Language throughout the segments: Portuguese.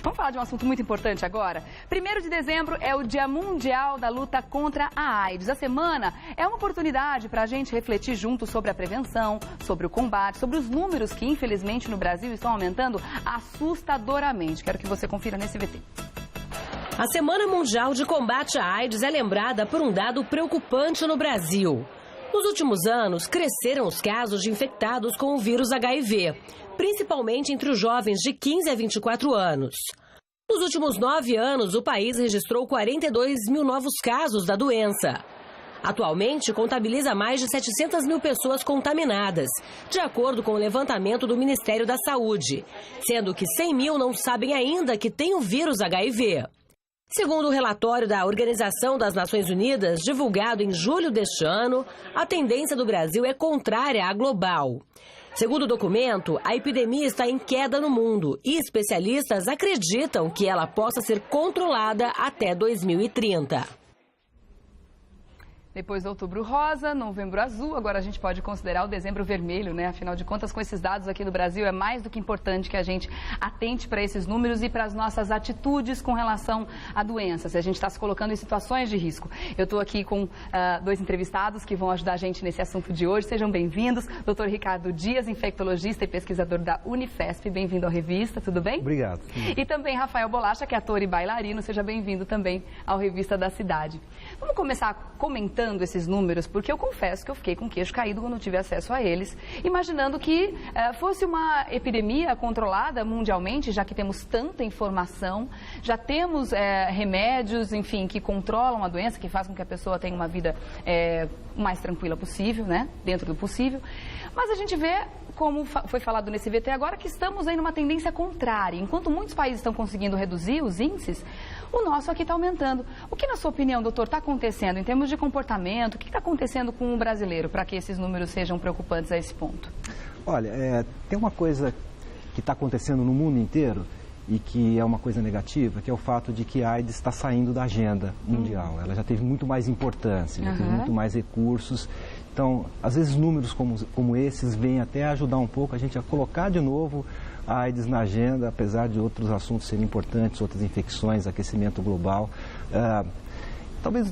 Vamos falar de um assunto muito importante agora? 1º de dezembro é o Dia Mundial da Luta contra a AIDS. A semana é uma oportunidade para a gente refletir junto sobre a prevenção, sobre o combate, sobre os números que, infelizmente, no Brasil estão aumentando assustadoramente. Quero que você confira nesse VT. A Semana Mundial de Combate à AIDS é lembrada por um dado preocupante no Brasil. Nos últimos anos, cresceram os casos de infectados com o vírus HIV, principalmente entre os jovens de 15 a 24 anos. Nos últimos 9 anos, o país registrou 42 mil novos casos da doença. Atualmente, contabiliza mais de 700 mil pessoas contaminadas, de acordo com o levantamento do Ministério da Saúde, sendo que 100 mil não sabem ainda que tem o vírus HIV. Segundo o relatório da Organização das Nações Unidas, divulgado em julho deste ano, a tendência do Brasil é contrária à global. Segundo o documento, a epidemia está em queda no mundo e especialistas acreditam que ela possa ser controlada até 2030. Depois do outubro rosa, novembro azul, agora a gente pode considerar o dezembro vermelho, né? Afinal de contas, com esses dados aqui no Brasil, é mais do que importante que a gente atente para esses números e para as nossas atitudes com relação à doença, se a gente está se colocando em situações de risco. Eu estou aqui com 2 entrevistados que vão ajudar a gente nesse assunto de hoje. Sejam bem-vindos. Dr. Ricardo Dias, infectologista e pesquisador da Unifesp. Bem-vindo à revista, tudo bem? Obrigado. E também Rafael Bolacha, que é ator e bailarino. Seja bem-vindo também ao Revista da Cidade. Vamos começar comentando esses números, porque eu confesso que eu fiquei com o queixo caído quando tive acesso a eles, imaginando que fosse uma epidemia controlada mundialmente, já que temos tanta informação, já temos remédios, enfim, que controlam a doença, que fazem com que a pessoa tenha uma vida o mais tranquila possível, né, dentro do possível. Mas a gente vê, como foi falado nesse VT agora, que estamos aí numa tendência contrária. Enquanto muitos países estão conseguindo reduzir os índices, o nosso aqui está aumentando. O que, na sua opinião, doutor, está acontecendo em termos de comportamento? O que está acontecendo com o brasileiro para que esses números sejam preocupantes a esse ponto? Olha, tem uma coisa que está acontecendo no mundo inteiro e que é uma coisa negativa, que é o fato de que a AIDS está saindo da agenda mundial. Ela já teve muito mais importância, já teve muito mais recursos. Então, às vezes, números como esses vêm até ajudar um pouco a gente a colocar de novo a AIDS na agenda, apesar de outros assuntos serem importantes, outras infecções, aquecimento global.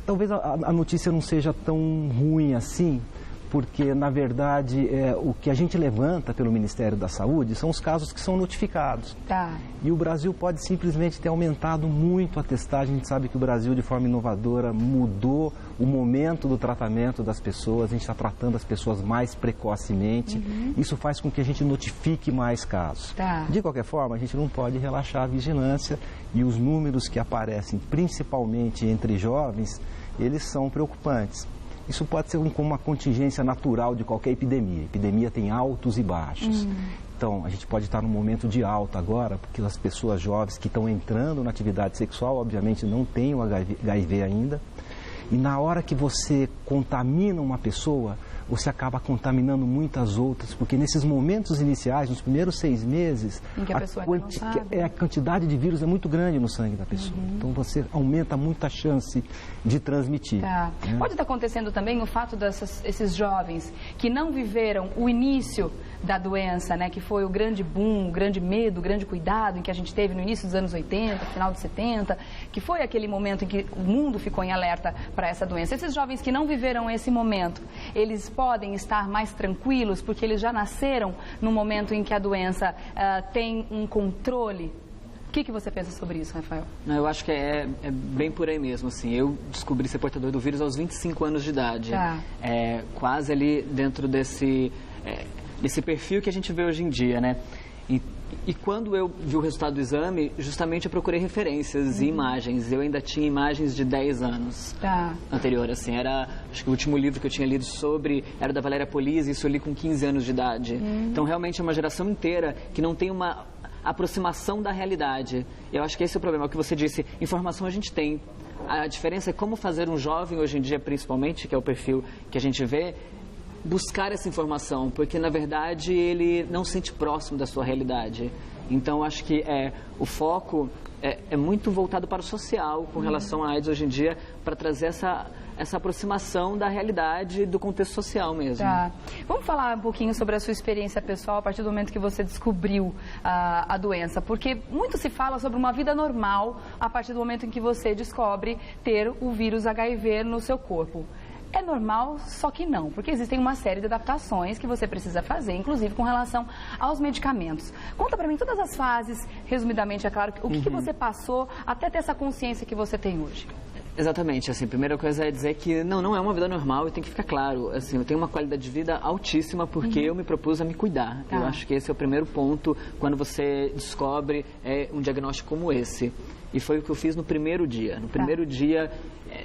Talvez a notícia não seja tão ruim assim, porque, na verdade, o que a gente levanta pelo Ministério da Saúde são os casos que são notificados. Tá. E o Brasil pode simplesmente ter aumentado muito a testagem. A gente sabe que o Brasil, de forma inovadora, mudou o momento do tratamento das pessoas. A gente está tratando as pessoas mais precocemente. Isso faz com que a gente notifique mais casos. Tá. De qualquer forma, a gente não pode relaxar a vigilância e os números que aparecem, principalmente entre jovens, eles são preocupantes. Isso pode ser como uma contingência natural de qualquer epidemia. A epidemia tem altos e baixos. Então, a gente pode estar num momento de alta agora, porque as pessoas jovens que estão entrando na atividade sexual, obviamente, não têm o HIV ainda. E na hora que você contamina uma pessoa, você acaba contaminando muitas outras, porque nesses momentos iniciais, nos primeiros 6 meses, em que a pessoa não sabe. A quantidade de vírus é muito grande no sangue da pessoa. Então você aumenta muito a chance de transmitir. Tá. Né? Pode estar acontecendo também o fato desses jovens que não viveram o início da doença, né, que foi o grande boom, o grande medo, o grande cuidado em que a gente teve no início dos anos 80, final dos 70, que foi aquele momento em que o mundo ficou em alerta para essa doença. Esses jovens que não viveram esse momento, eles podem estar mais tranquilos porque eles já nasceram no momento em que a doença tem um controle? O que você pensa sobre isso, Rafael? Eu acho que é bem por aí mesmo, assim. Eu descobri ser portador do vírus aos 25 anos de idade. Tá. Quase ali dentro desse perfil que a gente vê hoje em dia, né? E quando eu vi o resultado do exame, justamente eu procurei referências e imagens. Eu ainda tinha imagens de 10 anos anterior, assim. Acho que o último livro que eu tinha lido era da Valéria Polizzi, isso eu li com 15 anos de idade. Então, realmente, é uma geração inteira que não tem uma aproximação da realidade. Eu acho que esse é o problema, é o que você disse. Informação a gente tem. A diferença é como fazer um jovem, hoje em dia, principalmente, que é o perfil que a gente vê, buscar essa informação, porque na verdade ele não se sente próximo da sua realidade. Então acho que o foco é muito voltado para o social com relação à AIDS hoje em dia, para trazer essa aproximação da realidade, do contexto social mesmo. Tá. Vamos falar um pouquinho sobre a sua experiência pessoal a partir do momento que você descobriu a doença, porque muito se fala sobre uma vida normal a partir do momento em que você descobre ter o vírus HIV no seu corpo. É normal, só que não, porque existem uma série de adaptações que você precisa fazer, inclusive com relação aos medicamentos. Conta pra mim todas as fases, resumidamente, é claro, o que você passou até ter essa consciência que você tem hoje. Exatamente, assim, a primeira coisa é dizer que não é uma vida normal e tem que ficar claro, assim, eu tenho uma qualidade de vida altíssima porque eu me propus a me cuidar. Eu acho que esse é o primeiro ponto quando você descobre um diagnóstico como esse. E foi o que eu fiz no primeiro dia. No primeiro dia,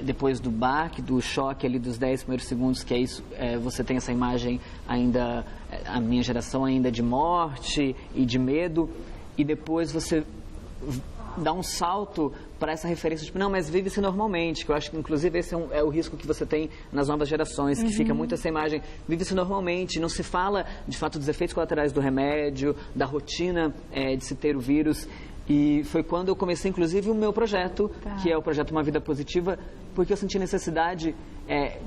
depois do baque, do choque ali dos 10 primeiros segundos, que é isso, você tem essa imagem ainda, a minha geração ainda de morte e de medo, e depois você dá um salto para essa referência, tipo, não, mas vive-se normalmente, que eu acho que inclusive esse é o risco que você tem nas novas gerações, que fica muito essa imagem, vive-se normalmente, não se fala de fato dos efeitos colaterais do remédio, da rotina de se ter o vírus. E foi quando eu comecei, inclusive, o meu projeto, que é o projeto Uma Vida Positiva, porque eu senti necessidade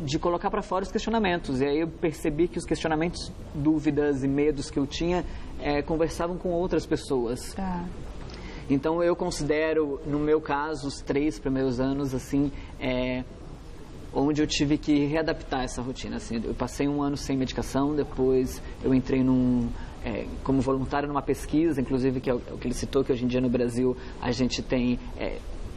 de colocar para fora os questionamentos. E aí eu percebi que os questionamentos, dúvidas e medos que eu tinha conversavam com outras pessoas. Então eu considero, no meu caso, os 3 primeiros anos, assim, onde eu tive que readaptar essa rotina. Assim, eu passei 1 ano sem medicação, depois eu entrei como voluntário numa pesquisa, inclusive, que é o que ele citou, que hoje em dia no Brasil a gente tem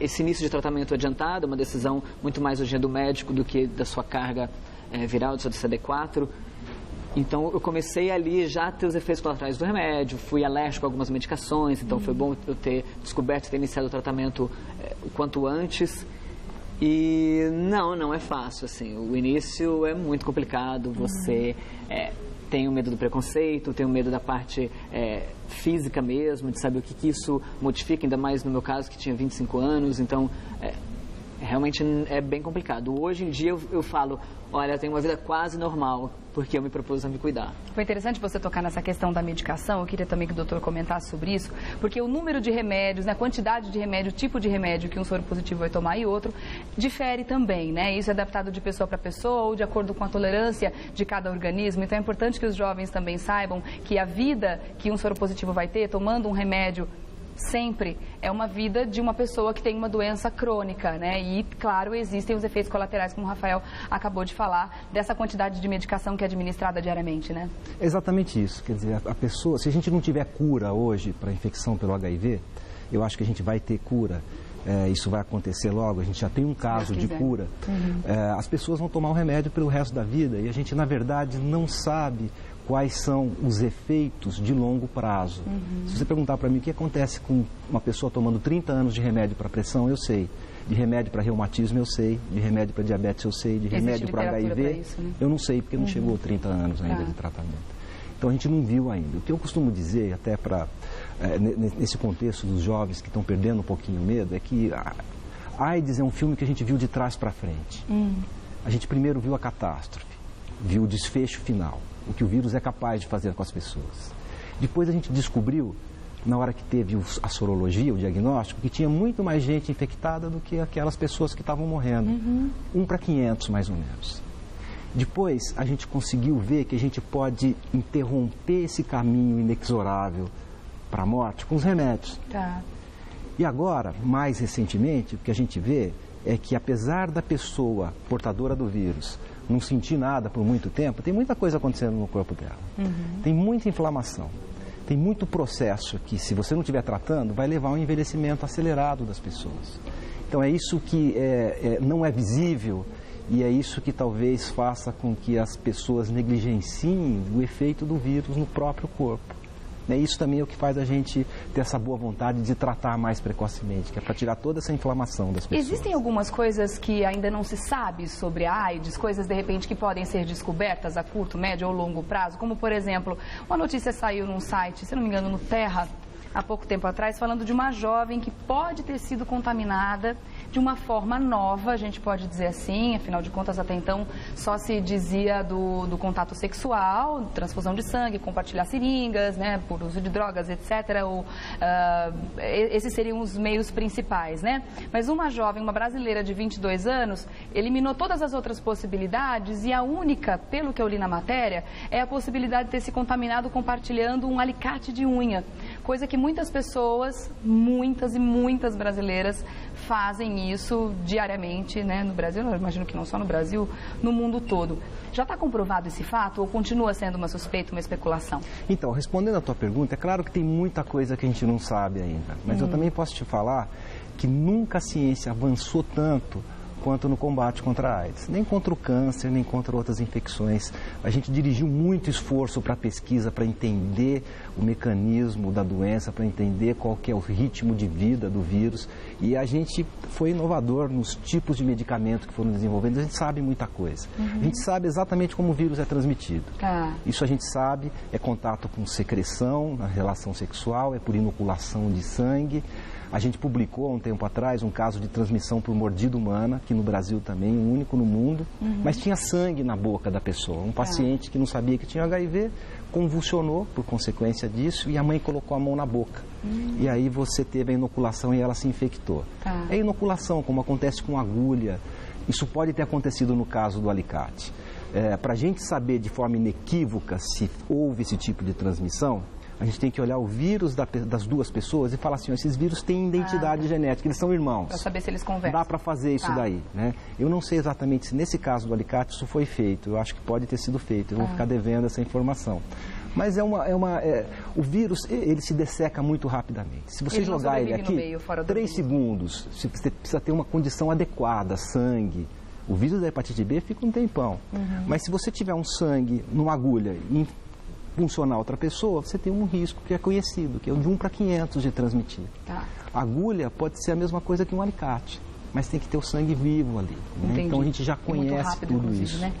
esse início de tratamento adiantado, uma decisão muito mais hoje do médico do que da sua carga viral, do seu CD4. Então eu comecei ali já a ter os efeitos colaterais do remédio, fui alérgico a algumas medicações, então foi bom eu ter descoberto, ter iniciado o tratamento o quanto antes. E não é fácil, assim, o início é muito complicado, você tem o medo do preconceito, tem o medo da parte física mesmo, de saber o que isso modifica, ainda mais no meu caso que tinha 25 anos, então realmente é bem complicado. Hoje em dia eu falo, olha, eu tenho uma vida quase normal, porque eu me propus a me cuidar. Foi interessante você tocar nessa questão da medicação, eu queria também que o doutor comentasse sobre isso, porque o número de remédios, a quantidade de remédio, o tipo de remédio que um soro positivo vai tomar e outro, difere também, né? Isso é adaptado de pessoa para pessoa ou de acordo com a tolerância de cada organismo, então é importante que os jovens também saibam que a vida que um soro positivo vai ter, tomando um remédio sempre, é uma vida de uma pessoa que tem uma doença crônica, né? E, claro, existem os efeitos colaterais, como o Rafael acabou de falar, dessa quantidade de medicação que é administrada diariamente, né? Exatamente isso. Quer dizer, a pessoa, se a gente não tiver cura hoje para a infecção pelo HIV, eu acho que a gente vai ter cura. Isso vai acontecer logo, a gente já tem um caso de cura. As pessoas vão tomar o remédio pelo resto da vida e a gente, na verdade, não sabe quais são os efeitos de longo prazo. Se você perguntar para mim o que acontece com uma pessoa tomando 30 anos de remédio para pressão, eu sei. De remédio para reumatismo, eu sei. De remédio para diabetes, eu sei. De remédio para HIV, eu não sei, porque não chegou 30 anos ainda de tratamento. Então, a gente não viu ainda. O que eu costumo dizer, até nesse contexto dos jovens que estão perdendo um pouquinho o medo, é que a AIDS é um filme que a gente viu de trás para frente. A gente primeiro viu a catástrofe, viu o desfecho final, o que o vírus é capaz de fazer com as pessoas. Depois a gente descobriu, na hora que teve a sorologia, o diagnóstico, que tinha muito mais gente infectada do que aquelas pessoas que estavam morrendo. 1 para 500, mais ou menos. Depois a gente conseguiu ver que a gente pode interromper esse caminho inexorável para a morte com os remédios. E agora, mais recentemente, o que a gente vê é que, apesar da pessoa portadora do vírus não sentir nada por muito tempo, tem muita coisa acontecendo no corpo dela. Tem muita inflamação, tem muito processo que, se você não estiver tratando, vai levar a um envelhecimento acelerado das pessoas. Então é isso que não é visível e é isso que talvez faça com que as pessoas negligenciem o efeito do vírus no próprio corpo. Isso também é o que faz a gente ter essa boa vontade de tratar mais precocemente, que é para tirar toda essa inflamação das pessoas. Existem algumas coisas que ainda não se sabe sobre a AIDS, coisas de repente que podem ser descobertas a curto, médio ou longo prazo, como por exemplo, uma notícia saiu num site, se não me engano, no Terra, há pouco tempo atrás, falando de uma jovem que pode ter sido contaminada de uma forma nova, a gente pode dizer assim, afinal de contas, até então, só se dizia do contato sexual, transfusão de sangue, compartilhar seringas, né, por uso de drogas, etc. Esses seriam os meios principais, né? Mas uma jovem, uma brasileira de 22 anos, eliminou todas as outras possibilidades e a única, pelo que eu li na matéria, é a possibilidade de ter se contaminado compartilhando um alicate de unha, coisa que muitas pessoas, muitas e muitas brasileiras fazem isso diariamente, né, no Brasil, eu imagino que não só no Brasil, no mundo todo. Já está comprovado esse fato ou continua sendo uma suspeita, uma especulação? Então, respondendo a tua pergunta, é claro que tem muita coisa que a gente não sabe ainda, mas eu também posso te falar que nunca a ciência avançou tanto quanto no combate contra a AIDS, nem contra o câncer, nem contra outras infecções. A gente dirigiu muito esforço para a pesquisa, para entender o mecanismo da doença, para entender qual que é o ritmo de vida do vírus, e a gente foi inovador nos tipos de medicamento que foram desenvolvidos. A gente sabe muita coisa. A gente sabe exatamente como o vírus é transmitido. Isso a gente sabe, é contato com secreção, na relação sexual, é por inoculação de sangue. A gente publicou há um tempo atrás um caso de transmissão por mordida humana, que no Brasil também, o único no mundo, mas tinha sangue na boca da pessoa. Um paciente que não sabia que tinha HIV, convulsionou por consequência disso e a mãe colocou a mão na boca. E aí você teve a inoculação e ela se infectou. É inoculação, como acontece com agulha. Isso pode ter acontecido no caso do alicate. Para a gente saber de forma inequívoca se houve esse tipo de transmissão, a gente tem que olhar o vírus das duas pessoas e falar assim, ó, esses vírus têm identidade genética, eles são irmãos. Para saber se eles conversam. Dá para fazer isso daí, né? Eu não sei exatamente se nesse caso do alicate isso foi feito, eu acho que pode ter sido feito, eu vou ficar devendo essa informação. Mas o vírus, ele se desseca muito rapidamente. Se você jogar ele aqui, 3 segundos, você precisa ter uma condição adequada, sangue. O vírus da hepatite B fica um tempão. Mas se você tiver um sangue numa agulha e funcionar outra pessoa, você tem um risco que é conhecido, que é de 1 para 500 de transmitir. A agulha pode ser a mesma coisa que um alicate, mas tem que ter o sangue vivo ali. Né? Então a gente já conhece tudo isso. Né?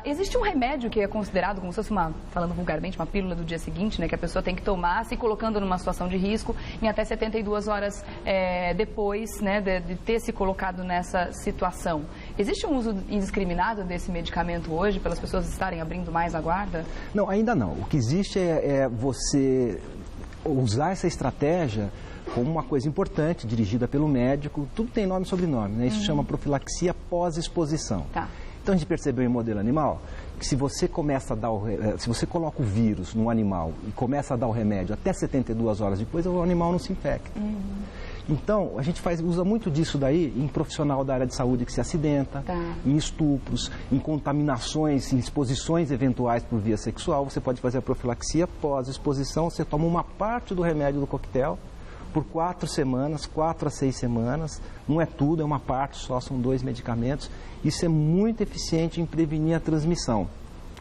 Existe um remédio que é considerado como se fosse falando vulgarmente, uma pílula do dia seguinte, né, que a pessoa tem que tomar, se colocando numa situação de risco, em até 72 horas depois, né, de ter se colocado nessa situação. Existe um uso indiscriminado desse medicamento hoje, pelas pessoas estarem abrindo mais a guarda? Não, ainda não. O que existe é você usar essa estratégia como uma coisa importante, dirigida pelo médico. Tudo tem nome e sobrenome, né? Isso chama profilaxia pós-exposição. Então a gente percebeu em modelo animal que se você começa a dar se você coloca o vírus num animal e começa a dar o remédio até 72 horas depois, o animal não se infecta. Então, a gente usa muito disso daí em profissional da área de saúde que se acidenta, em estupros, em contaminações, em exposições eventuais por via sexual. Você pode fazer a profilaxia pós-exposição, você toma uma parte do remédio do coquetel por 4 semanas, 4 a 6 semanas. Não é tudo, é uma parte só, são 2 medicamentos. Isso é muito eficiente em prevenir a transmissão,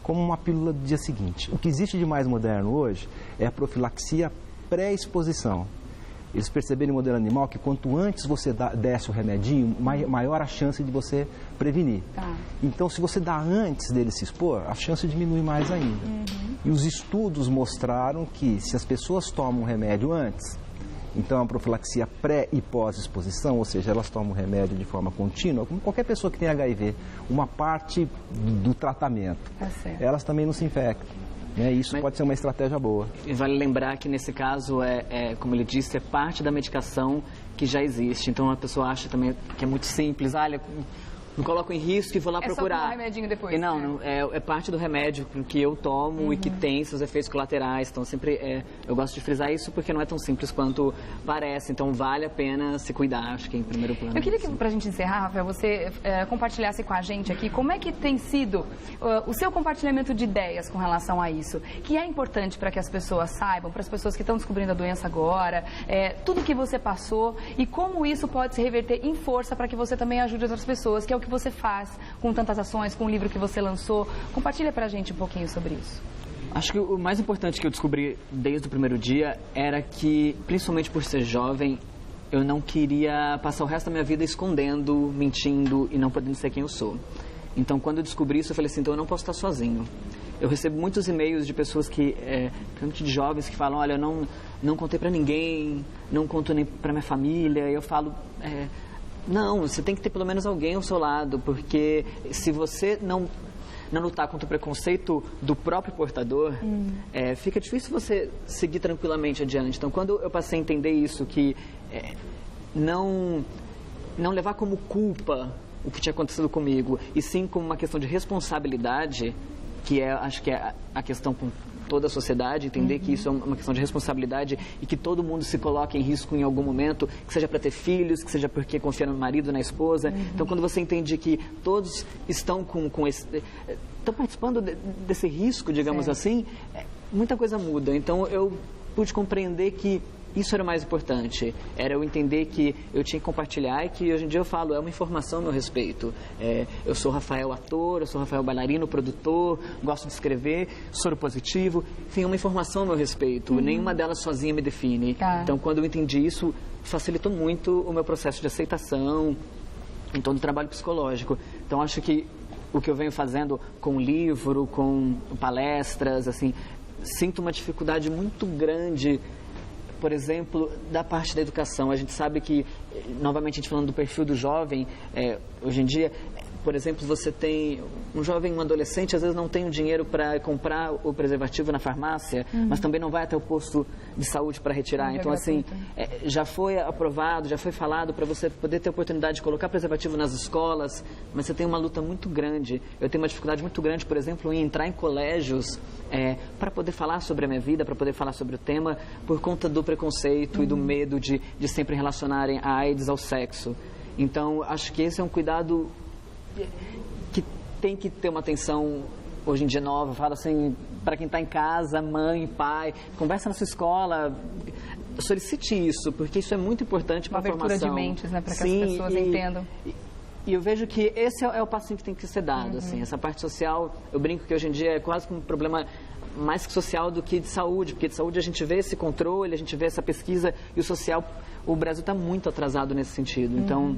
como uma pílula do dia seguinte. O que existe de mais moderno hoje é a profilaxia pré-exposição. Eles perceberam no modelo animal que quanto antes você desce o remedinho, maior a chance de você prevenir. Então, se você dá antes dele se expor, a chance diminui mais ainda. E os estudos mostraram que se as pessoas tomam o remédio antes, então a profilaxia pré e pós-exposição, ou seja, elas tomam o remédio de forma contínua, como qualquer pessoa que tem HIV, uma parte do tratamento, elas também não se infectam. Isso pode ser uma estratégia boa. E vale lembrar que nesse caso, como ele disse, é parte da medicação que já existe. Então a pessoa acha também que é muito simples. Me coloco em risco e vou lá procurar. É só tomar remedinho depois. E não, é parte do remédio que eu tomo e que tem seus efeitos colaterais. Então sempre eu gosto de frisar isso porque não é tão simples quanto parece. Então vale a pena se cuidar, acho que em primeiro plano. Eu queria que, pra gente encerrar, Rafael, você compartilhasse com a gente aqui como é que tem sido o seu compartilhamento de ideias com relação a isso, que é importante para que as pessoas saibam, para as pessoas que estão descobrindo a doença agora, tudo que você passou e como isso pode se reverter em força para que você também ajude outras pessoas, que é o que você faz com tantas ações, com o livro que você lançou. Compartilha pra gente um pouquinho sobre isso. Acho que o mais importante que eu descobri desde o primeiro dia era que, principalmente por ser jovem, eu não queria passar o resto da minha vida escondendo, mentindo e não podendo ser quem eu sou. Então, quando eu descobri isso, eu falei assim, então eu não posso estar sozinho. Eu recebo muitos e-mails de pessoas principalmente de jovens, que falam, olha, eu não contei pra ninguém, não conto nem pra minha família. E eu falo, Não, você tem que ter pelo menos alguém ao seu lado, porque se você não lutar contra o preconceito do próprio portador, fica difícil você seguir tranquilamente adiante. Então, quando eu passei a entender isso, que não levar como culpa o que tinha acontecido comigo, e sim como uma questão de responsabilidade, que acho que é a questão com toda a sociedade, entender que isso é uma questão de responsabilidade e que todo mundo se coloca em risco em algum momento, que seja para ter filhos, que seja porque confia no marido, na esposa. Então, quando você entende que todos estão estão participando desse risco, digamos assim, muita coisa muda. Então, eu pude compreender que isso era o mais importante, era eu entender que eu tinha que compartilhar e que hoje em dia eu falo, é uma informação a meu respeito. Eu sou Rafael ator, eu sou Rafael bailarino, produtor, gosto de escrever, soro positivo, enfim, é uma informação a meu respeito, nenhuma delas sozinha me define. Então, quando eu entendi isso, facilitou muito o meu processo de aceitação, em todo o trabalho psicológico. Então, acho que o que eu venho fazendo com o livro, com palestras, assim, sinto uma dificuldade muito grande, por exemplo, da parte da educação. A gente sabe que, novamente, a gente falando do perfil do jovem, hoje em dia, por exemplo, você tem um jovem, um adolescente, às vezes não tem o dinheiro para comprar o preservativo na farmácia, mas também não vai até o posto de saúde para retirar. Então, assim, já foi aprovado, já foi falado para você poder ter a oportunidade de colocar preservativo nas escolas, mas você tem uma luta muito grande. Eu tenho uma dificuldade muito grande, por exemplo, em entrar em colégios para poder falar sobre a minha vida, para poder falar sobre o tema, por conta do preconceito e do medo de sempre relacionarem a AIDS ao sexo. Então, acho que esse é um cuidado que tem que ter uma atenção hoje em dia nova. Fala assim, para quem está em casa, mãe, pai, conversa na sua escola, solicite isso, porque isso é muito importante para a formação. Uma abertura de mentes, né, para que as pessoas entendam. E eu vejo que esse é o passinho que tem que ser dado, assim, essa parte social. Eu brinco que hoje em dia é quase um problema mais social do que de saúde, porque de saúde a gente vê esse controle, a gente vê essa pesquisa, e o social, o Brasil está muito atrasado nesse sentido. Então,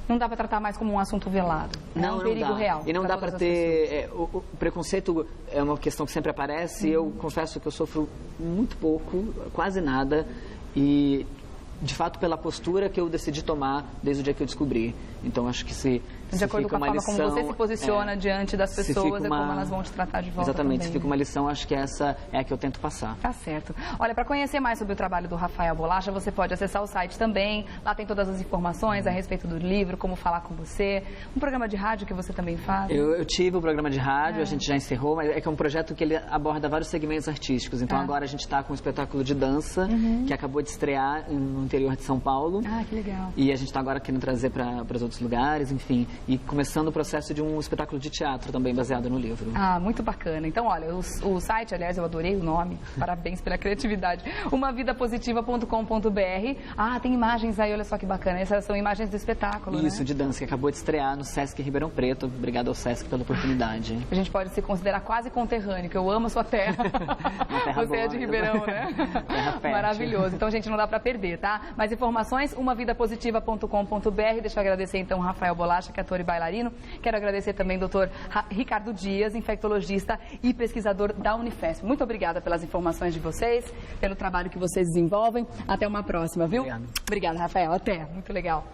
não dá para tratar mais como um assunto velado. É um perigo real. E não dá para ter... o preconceito é uma questão que sempre aparece. Eu confesso que eu sofro muito pouco, quase nada. E, de fato, pela postura que eu decidi tomar desde o dia que eu descobri. Então, acho que de acordo com a forma como você se posiciona diante das pessoas, como elas vão te tratar de volta. Exatamente, também, se fica uma lição, acho que essa é a que eu tento passar. Tá certo. Olha, para conhecer mais sobre o trabalho do Rafael Bolacha, você pode acessar o site também. Lá tem todas as informações a respeito do livro, como falar com você. Um programa de rádio que você também faz. Eu tive um programa de rádio, a gente já encerrou, mas é que é um projeto que ele aborda vários segmentos artísticos. Então agora a gente está com um espetáculo de dança, que acabou de estrear no interior de São Paulo. Ah, que legal. E a gente está agora querendo trazer para os outros lugares, enfim. E começando o processo de um espetáculo de teatro também baseado no livro. Ah, muito bacana. Então, olha, o site, aliás, eu adorei o nome. Parabéns pela criatividade. umavidapositiva.com.br. Ah, tem imagens aí, olha só que bacana. Essas são imagens do espetáculo, Isso, né? De dança, que acabou de estrear no Sesc Ribeirão Preto. Obrigado ao Sesc pela oportunidade. A gente pode se considerar quase conterrâneo, que eu amo a sua terra. Você boa, é de Ribeirão, né? Terra Maravilhoso. Então, gente, não dá pra perder, tá? Mais informações, umavidapositiva.com.br. Deixa eu agradecer, então, o Rafael Bolacha, que é ator e bailarino. Quero agradecer também o Dr. Ricardo Dias, infectologista e pesquisador da Unifesp. Muito obrigada pelas informações de vocês, pelo trabalho que vocês desenvolvem. Até uma próxima, viu? Obrigado. Obrigada, Rafael. Até. Muito legal.